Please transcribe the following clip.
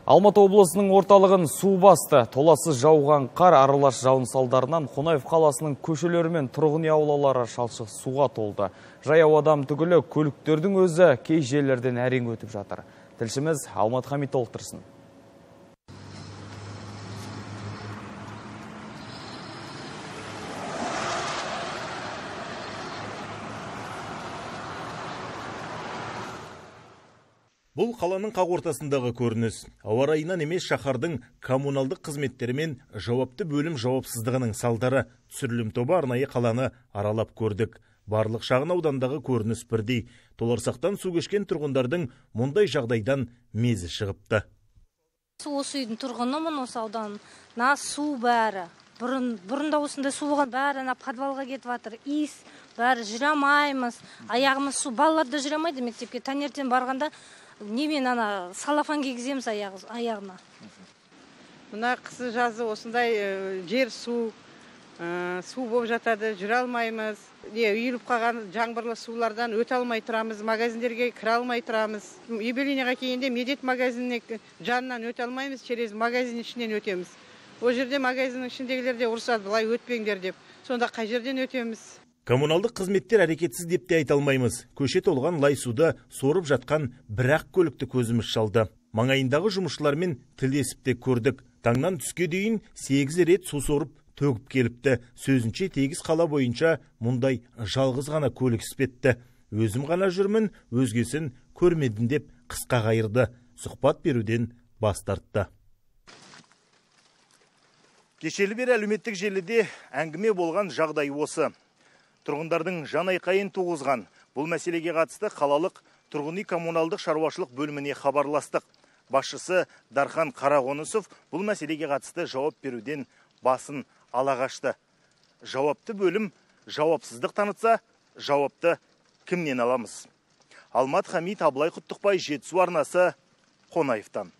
Алматы облысының орталығын су басты. Толассыз жауған қар аралас жауын салдарынан Қонаев қаласының көшелері мен тұрғын үй аулалары шалшық суға толды. Жаяу адам түгілі көліктердің өзі кей жерлерден әрең өтіп жатыр. Тілшіміз Алмат Хамит толықтырсын. Бұл қаланың қақ ортасындағы көрініс. Ауа райынан емес, шаһардың коммуналдық қызметтерімен жауапты бөлім жауапсыздығының салдары. Түсірілім тобы арнайы қаланы аралап көрдік. Барлық шағын аудандағы көрініс бірдей. Толарсақтан су кешкен тұрғындардың мұндай жағдайдан мезі шығыпты. Осы үйдің тұрғынымын, осы аудан. Су бәрі. Бұрында осында су болған, бәрі подвалға кетіп жатыр. Иіс, бәрі жүре алмаймыз. Аяғымыз су, балалар да жүре алмайды мектепке. Таңертең барғанда немен салафан кигіземіз аяғына. Мына қысы жазы осындай жер су болып жатады, жүре алмаймыз. Үйіліп қалған жаңбырлы сулардан өте алмай тұрамыз, магазиндерге кіре алмай тұрамыз. Юбилейныйға келгенде медет магазиніне жанынан өте алмаймыз, через магазин ішінен өтеміз. О жерде магазиннің ішіндегілер де ұрсады, былай өтпеңдер деп. Сонда қай жерден өтеміз? Коммуналдық қызметтер әрекетсіз деп те айта алмаймыз. Көше толған лай суды сорып жатқан бір-ақ көлікті көзіміз шалды. Маңайындағы жұмысшылармен тілдесіп те көрдік. Таңнан түске дейін 8 рет су сорып төгіп келіпті. Сөзінше тегіс қала бойынша мұндай жалғыз ғана көлік іспетті. Өзім ғана жүрмін, өзгесін көрмедім деп қысқа қайырды. Сұхбат беруден бас тартты. Кешелі бері әлеуметтік желіде әңгіме болған жағдай осы. Тұрғындардың жан айқайын туғызған бұл мәселеге қатысты қалалық тұрғын үй коммуналдық шаруашылық бөліміне хабарластық. Басшысы Дархан Қарақонысов бұл мәселеге қатысты жауап беруден басын ала қашты. Жауапты бөлім жауапсыздық танытса, жауапты кімнен аламыз? Алмат Хамит, Абылай Құттықбай, Жетісу арнасы, Қонаевтан.